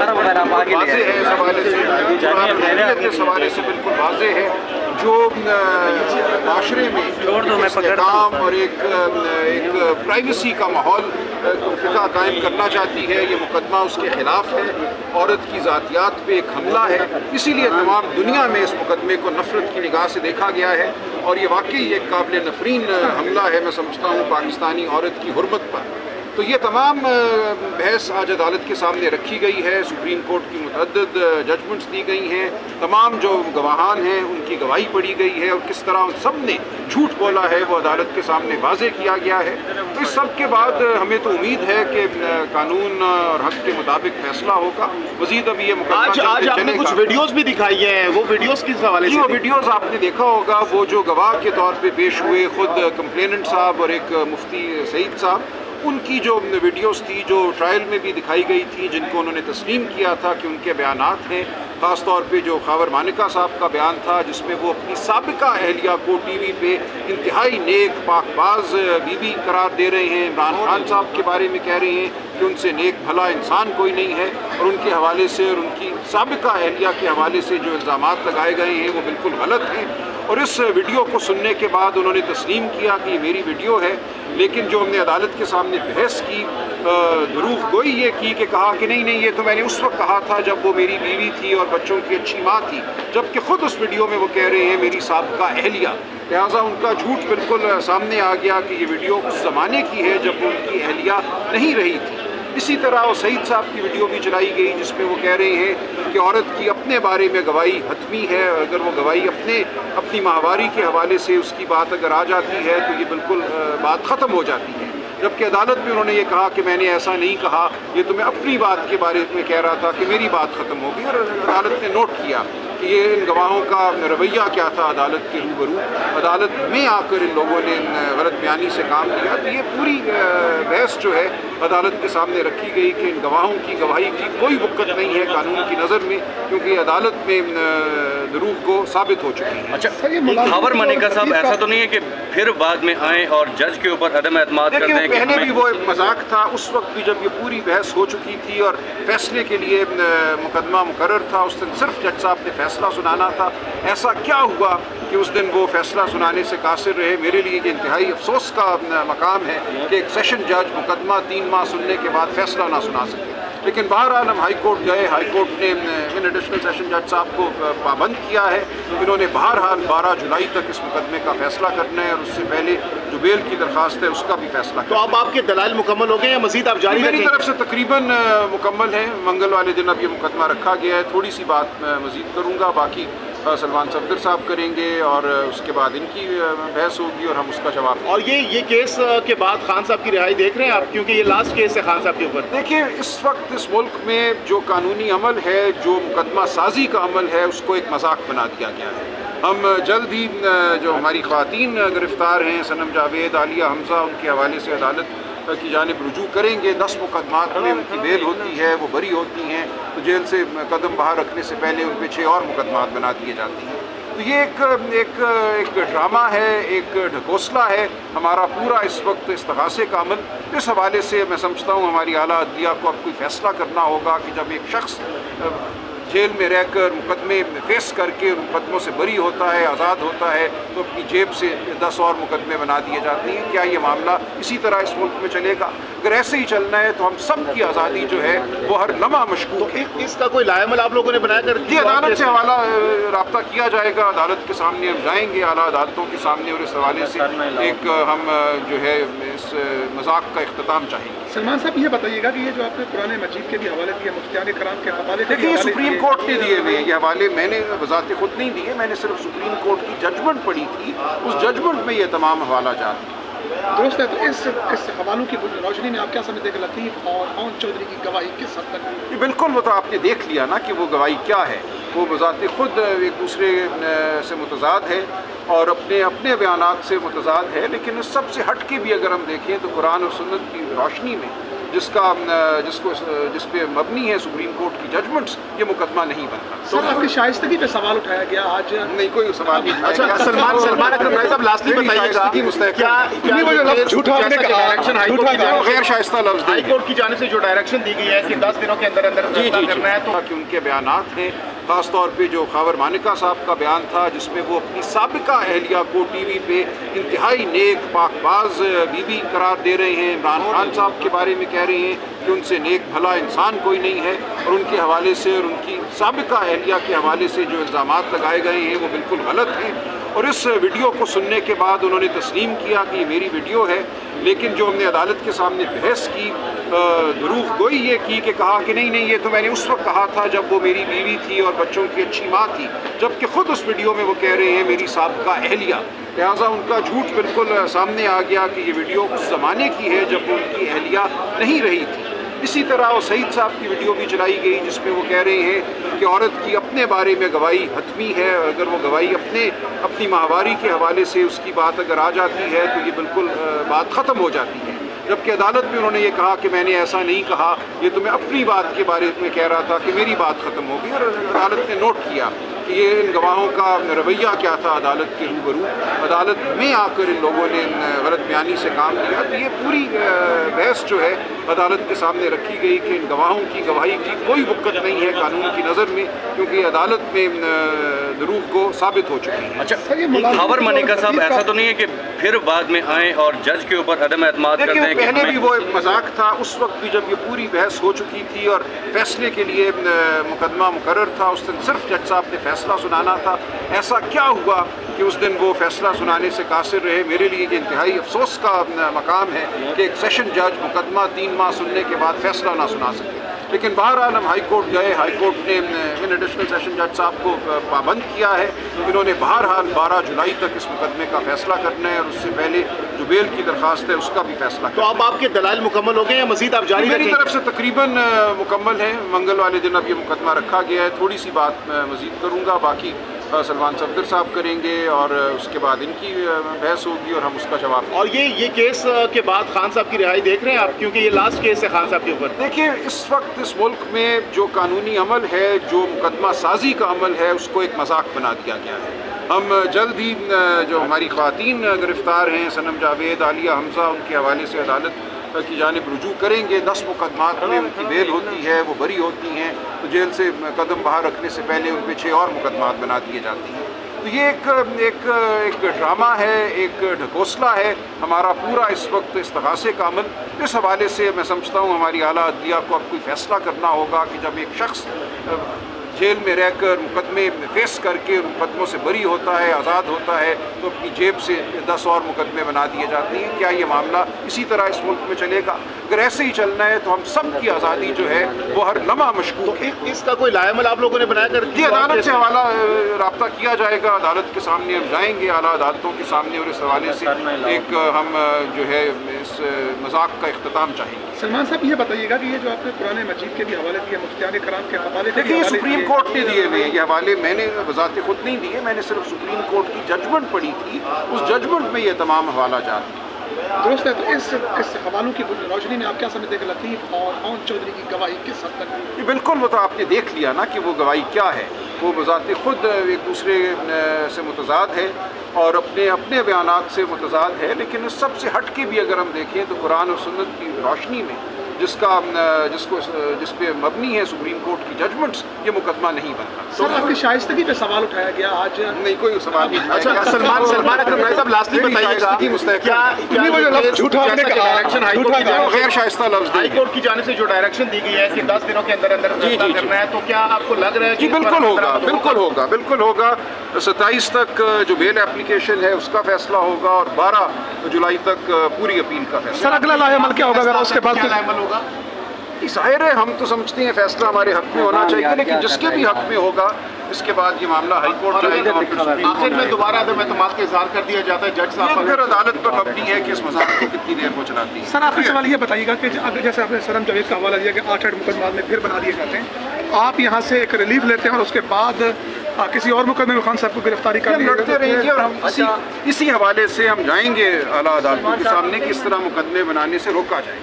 واضح ہے اس حوالے سے، اس حوالے سے بالکل واضح ہے جو معاشرے میں استحکام اور ایک پرائیویسی کا ماحول فقہ قائم کرنا چاہتی ہے، یہ مقدمہ اس کے خلاف ہے، عورت کی ذاتیات پہ ایک حملہ ہے، اسی لیے تمام دنیا میں اس مقدمے کو نفرت کی نگاہ سے دیکھا گیا ہے، اور یہ واقعی ایک قابل نفرین حملہ ہے میں سمجھتا ہوں پاکستانی عورت کی حرمت پر۔ تو یہ تمام بحث آج عدالت کے سامنے رکھی گئی ہے، سپریم کورٹ کی متعدد ججمنٹس دی گئی ہیں، تمام جو گواہان ہیں ان کی گواہی پڑھی گئی ہے، اور کس طرح ان سب نے جھوٹ بولا ہے وہ عدالت کے سامنے واضح کیا گیا ہے۔ تو اس سب کے بعد ہمیں تو امید ہے کہ قانون اور حق کے مطابق فیصلہ ہوگا۔ مزید ابھی یہ آج آپ نے کچھ ویڈیوز بھی دکھائی ہیں، وہ ویڈیوز کس حوالے سے؟ وہ ویڈیوز آپ نے دیکھا ہوگا، وہ جو گواہ کے طور پہ پیش ہوئے خود کمپلیننٹ صاحب اور ایک مفتی سعید صاحب، ان کی جو ویڈیوز تھی جو ٹرائل میں بھی دکھائی گئی تھی، جن کو انہوں نے تسلیم کیا تھا کہ ان کے بیانات ہیں، خاص طور پہ جو خاور مانکا صاحب کا بیان تھا جس میں وہ اپنی سابقہ اہلیہ کو ٹی وی پہ انتہائی نیک پاک باز بی بی قرار دے رہے ہیں، عمران خان صاحب کے بارے میں کہہ رہے ہیں کہ ان سے نیک بھلا انسان کوئی نہیں ہے، اور ان کے حوالے سے اور ان کی سابقہ اہلیہ کے حوالے سے جو الزامات لگائے گئے ہیں وہ بالکل غلط ہیں۔ اور اس ویڈیو کو سننے کے بعد انہوں نے تسلیم کیا کہ یہ میری ویڈیو ہے، لیکن جو ہم نے عدالت کے سامنے بحث کی، دروغ گوئی یہ کی کہ کہا کہ نہیں یہ تو میں نے اس وقت کہا تھا جب وہ میری بیوی تھی اور بچوں کی اچھی ماں تھی، جبکہ خود اس ویڈیو میں وہ کہہ رہے ہیں میری سابقہ اہلیہ۔ لہٰذا ان کا جھوٹ بالکل سامنے آ گیا کہ یہ ویڈیو اس زمانے کی ہے جب وہ ان کی اہلیہ نہیں رہی تھی۔ اسی طرح وہ سعید صاحب کی ویڈیو بھی چلائی گئی جس میں وہ کہہ رہے ہیں کہ عورت کی اپنے بارے میں گواہی حتمی ہے، اگر وہ گواہی اپنی ماہواری کے حوالے سے اس کی بات اگر آ جاتی ہے تو یہ بالکل بات ختم ہو جاتی ہے، جبکہ عدالت میں انہوں نے یہ کہا کہ میں نے ایسا نہیں کہا، یہ تو میں اپنی بات کے بارے میں کہہ رہا تھا کہ میری بات ختم ہوگی۔ اور عدالت نے نوٹ کیا کہ یہ ان گواہوں کا رویہ کیا تھا عدالت کے روبرو، عدالت میں آ کر ان لوگوں نے غلط بیانی سے کام لیا۔ تو یہ پوری بحث جو ہے عدالت کے سامنے رکھی گئی کہ ان گواہوں کی گواہی کی کوئی وقت نہیں ہے قانون کی نظر میں، کیونکہ عدالت میں دروغ کو ثابت ہو چکی ہے۔ اچھا، خاور مانکا صاحب ایسا تو نہیں ہے کہ پھر بعد میں آئیں اور جج کے اوپر عدم اعتماد کر دیں؟ پہلے بھی وہ ایک مذاق تھا، اس وقت بھی جب یہ پوری بحث ہو چکی تھی اور فیصلے کے لیے مقدمہ مقرر تھا، اس دن صرف جج صاحب نے فیصلہ سنانا تھا۔ ایسا کیا ہوا کہ اس دن وہ فیصلہ سنانے سے قاصر رہے؟ میرے لیے یہ انتہائی افسوس کا مقام ہے کہ ایک سیشن جج مقدمہ 3 ماہ سننے کے بعد فیصلہ نہ سنا سکے۔ لیکن بہرحال ہم ہائی کورٹ گئے، ہائی کورٹ نے ان ایڈیشنل سیشن جج صاحب کو پابند کیا ہے، انہوں نے بہرحال 12 جولائی تک اس مقدمے کا فیصلہ کرنا ہے، اور اس سے پہلے جو بیل کی درخواست ہے اس کا بھی فیصلہ کرنا ہے۔ تو اب آپ کے دلائل مکمل ہو گئے یا مزید آپ جاری رکھیں؟ میری طرف سے تقریباً مکمل ہے، منگل والے دن اب یہ مقدمہ رکھا گیا ہے، تھوڑی سی بات میں مزید کروں گا، باقی سلمان صفدر صاحب کریں گے اور اس کے بعد ان کی بحث ہوگی اور ہم اس کا جواب دیں گے۔ اور یہ کیس کے بعد خان صاحب کی رہائی دیکھ رہے ہیں آپ، کیونکہ یہ لاسٹ کیس ہے خان صاحب کے اوپر؟ دیکھیں، اس وقت اس ملک میں جو قانونی عمل ہے، جو مقدمہ سازی کا عمل ہے، اس کو ایک مذاق بنا دیا گیا ہے۔ ہم جلد ہی جو ہماری خواتین گرفتار ہیں، صنم جاوید، عالیہ حمزہ، ان کے حوالے سے عدالت کی جانب رجوع کریں گے۔ 10 مقدمات میں ان کی بیل ہوتی ہے، وہ بری ہوتی ہیں، تو جیل سے قدم باہر رکھنے سے پہلے ان پہ 6 اور مقدمات بنا دیے جاتے ہیں۔ تو یہ ایک ڈرامہ ہے، ایک ڈھکوسلا ہے ہمارا پورا اس وقت استغاثے کا عمل۔ اس حوالے سے میں سمجھتا ہوں ہماری اعلیٰ عدلیہ کو اب کوئی فیصلہ کرنا ہوگا کہ جب ایک شخص جیل میں رہ کر مقدمے فیس کر کے مقدموں سے بری ہوتا ہے، آزاد ہوتا ہے، تو اپنی جیب سے 10 اور مقدمے بنا دیے جاتے ہیں۔ کیا یہ معاملہ اسی طرح اس ملک میں چلے گا؟ اگر ایسے ہی چلنا ہے تو ہم سب کی آزادی جو ہے وہ ہر لمحہ مشکوک ہے۔ اس کا کوئی لائحہ عمل آپ لوگوں نے بنایا کر؟ یہ عدالت سے حوالہ رابطہ کیا جائے گا، عدالت کے سامنے ہم جائیں گے، اعلیٰ عدالتوں کے سامنے، اور اس حوالے سے ایک ہم جو ہے اس مذاق کا اختتام چاہیں گے۔ سلمان صاحب یہ بتائیے گا کہ یہ جو آپ نے قرآن مجید کے بھی حوالے دیے، مفتیان کرام کے حوالے، دیکھیے یہ سپریم کورٹ نے دیے ہوئے یہ حوالے، میں نے بذات خود نہیں دیے، میں نے صرف سپریم کورٹ کی ججمنٹ پڑھی تھی، اس ججمنٹ میں یہ تمام حوالہ جات ہیں۔ درست ہے، تو اس حوالوں کی روشنی میں آپ کیا سمجھتے ہیں کہ لطیف اور اون چودھری کی گواہی کس حد تک؟ بالکل، وہ تو آپ نے دیکھ لیا نا کہ وہ گواہی کیا ہے، وہ بذات خود ایک دوسرے سے متضاد ہے اور اپنے بیانات سے متضاد ہے، لیکن اس سب سے ہٹ کے بھی اگر ہم دیکھیں تو قرآن اور سنت کی روشنی میں जिस पे मबनी है सुप्रीम कोर्ट की जजमेंट्स, ये मुकदमा नहीं बनता। सर आपकी शाइस्तगी पे सवाल उठाया गया आज? नहीं, कोई सवाल नहीं। अच्छा, सलमान अकरम भाई साहब लास्टली बताइएगा गैर शाइस्ता लफ्ज़ हाई कोर्ट की जानिब से जो डायरेक्शन दी गई है कि 10 दिनों के अंदर अंदर फैसला करना है, तो कि उनके बयानात हैं, ख़ास तौर पे जो खावर मानिका साहब का बयान था जिसमें वो अपनी साबिका अहलिया को टीवी पे इंतहाई नेक पाकबाज बीवी करार दे रहे हैं, इमरान खान साहब के बारे में कह रहे हैं कि उनसे नेक भला इंसान कोई नहीं है, और उनके हवाले से और उनकी साबिका अहलिया के हवाले से जो इल्ज़ामात लगाए गए हैं वो बिल्कुल गलत हैं। और इस वीडियो को सुनने के बाद उन्होंने तस्लीम किया कि ये मेरी वीडियो है, लेकिन जो हमने अदालत के सामने बहस की, दुरूग गोई ये की कि कहा कि नहीं ये तो मैंने उस वक्त कहा था जब वो मेरी बीवी थी और बच्चों की अच्छी माँ थी, जबकि ख़ुद उस वीडियो में वो कह रहे हैं मेरी साबिका अहलिया। लिहाजा उनका झूठ बिल्कुल सामने आ गया कि ये वीडियो उस ज़माने की है जब वो उनकी अहलिया नहीं रही थी। इसी तरह वो सईद साहब की वीडियो भी चलाई गई जिसमें वो कह रहे हैं कि औरत की अपने बारे में गवाही हतमी है, अगर वो गवाही अपनी माहवारी के हवाले से उसकी बात अगर आ जाती है तो ये बिल्कुल बात ख़त्म हो जाती है। जबकि अदालत में उन्होंने ये कहा कि मैंने ऐसा नहीं कहा, ये तो मैं अपनी बात के बारे में कह रहा था कि मेरी बात ख़त्म हो गई। और अदालत ने नोट किया कि ये इन गवाहों का रवैया क्या था अदालत के रूबरू, अदालत में आकर इन लोगों ने गलत बयानी से काम लिया। तो ये पूरी बहस जो है अदालत के सामने रखी गई कि इन गवाहों की गवाही की कोई वक़्त नहीं है कानून की नज़र में, क्योंकि अदालत में दरूग को साबित हो चुकी है। अच्छा, खावर मानिका साहब ऐसा तो नहीं है कि फिर बाद में आए और जज के ऊपर अदम एतमाद कर दें? पहले भी वो एक मजाक था, उस वक्त भी जब ये पूरी बहस हो चुकी थी और फैसले के लिए मुकदमा मुकर्रर था, उस दिन सिर्फ जज साहब ने फैसला सुनाना था। ऐसा क्या हुआ कि उस दिन वो फैसला सुनाने से कासिर रहे? मेरे लिए ये इंतहाई अफसोस का मकाम है कि एक सेशन जज मुकदमा 3 माह सुनने के बाद फैसला ना सुना सके। लेकिन बहरहाल हम हाई कोर्ट गए, हाई कोर्ट ने इन एडिशनल सेशन जज साहब को पाबंद किया है। इन्होंने बहरहाल 12 जुलाई तक इस मुकदमे का फैसला करना है और उससे पहले जो बेल की दरख्वास्त है उसका भी फैसला करना है। तो अब आपके दलाइल मुकम्मल हो गए हैं, मजीद आप जारी मेरी तरफ से तकरीबन मुकम्मल है। मंगल वाले दिन अब ये मुकदमा रखा गया है। थोड़ी सी बात मजीद करूँगा, बाकी सलमान सफदर साहब करेंगे और उसके बाद इनकी बहस होगी और हम उसका जवाब देंगे। और ये केस के बाद खान साहब की रिहाई देख रहे हैं आप, क्योंकि ये लास्ट केस है खान साहब के ऊपर? देखिए, इस वक्त इस मुल्क में जो कानूनी अमल है, जो मुकदमा साजी का अमल है, उसको एक मजाक बना दिया गया है। हम जल्द ही जो हमारी ख़वातीन गिरफ़्तार हैं, सनम जावेद, आलिया हमज़ा, उनके हवाले से अदालत की जानिब रुजू करेंगे। 10 मुकदमात में उनकी बेल होती है, वो बरी होती हैं, तो जेल से कदम बाहर रखने से पहले उन पे 6 और मुकदमात बना दिए जाते हैं। तो ये एक ड्रामा है, एक ढकोसला है हमारा पूरा इस वक्त इस्तग़ासे का अमल। इस हवाले से मैं समझता हूँ हमारी आला अदलिया को अब कोई फ़ैसला करना होगा कि जब एक शख्स जेल में रहकर मुकदमे फेस करके मुकदमों से बरी होता है, आज़ाद होता है, तो अपनी जेब से 10 और मुकदमे बना दिए जाते हैं। क्या ये मामला इसी तरह इस मुल्क में चलेगा? अगर ऐसे ही चलना है तो हम सब की आज़ादी जो है वो हर लम्हा मशकूक है। इसका कोई लायमल आप लोगों ने बनाया कर? जी, अदालत से हवाला रब्ता किया जाएगा, अदालत के सामने हम जाएंगे, आला अदालतों के सामने, और इस हवाले से एक हम जो है इस मजाक का इख्तिताम चाहेंगे। सलमान साहब ये बताइएगा कि ये जो आपने कुरान मजीद के भी हवाले दिए, मुफ्तियान कराम के हवाले, देखिए सुप्रीम कोर्ट ने दिए हुए ये हवाले, मैंने वजाते खुद नहीं दिए, मैंने सिर्फ सुप्रीम कोर्ट की जजमेंट पढ़ी थी, उस जजमेंट में ये तमाम हवाला जात हैं। दुरुस्त है। तो इस हवालों की रोशनी में आप क्या समझते हैं कि लतीफ़ और ओन चौधरी की गवाही किस हद तक? ये बिल्कुल, वो तो आपने देख लिया ना कि वो गवाही क्या है। वो वजाते खुद एक दूसरे से मुतज़ाद है और अपने बयानात से मुतज़ाद है, लेकिन इस सब से हट के भी अगर हम देखें तो कुरान और सुन्नत की रोशनी में जिस पे मबनी है सुप्रीम कोर्ट की जजमेंट्स, ये मुकदमा नहीं बनता। सर आपकी शाइस्तगी पे सवाल उठाया गया आज? नहीं, कोई सवाल नहीं। अच्छा, सलमान अकरम भाई साहब लास्टली बताइएगा गैर शाइस्ता लफ्ज़ हाई कोर्ट की जानिब से जो डायरेक्शन दी गई है कि 10 दिनों के अंदर अंदर फैसला करना है, तो क्या आपको लग रहा है कि बिल्कुल होगा 27 तक जो बेल एप्लीकेशन है उसका फैसला होगा और 12 जुलाई तक पूरी अपील का फैसला। सर अगला लाएमल क्या होगा अगर उसके बाद लाएमल होगा? ज़ाहिर है, हम तो समझते हैं फैसला हमारे हक में होना चाहिए, लेकिन जिसके भी हक में होगा इसके बाद ये मामला हाई कोर्ट जाएगा। आखिर में दोबारा अदम एतमाद का इजहार कर दिया जाता है जज साहब, फिर अदालत पर मबनी है कि इस मजाक को कितनी देर को चलाती है। सर आखिरी सवाल ये बताइएगा कि जैसे आपने सनम जावेद का हवाला दिया कि 8 मुकदमात में फिर बना दिए जाते हैं, आप यहाँ से एक रिलीफ लेते हैं और उसके बाद किसी और मुकदमे में खान साहब को गिरफ्तारी कर लड़ते रहेंगे और हम इसी हवाले से हम जाएंगे आला अदालतों के सामने कि इस तरह मुकदमे बनाने से रोका जाए।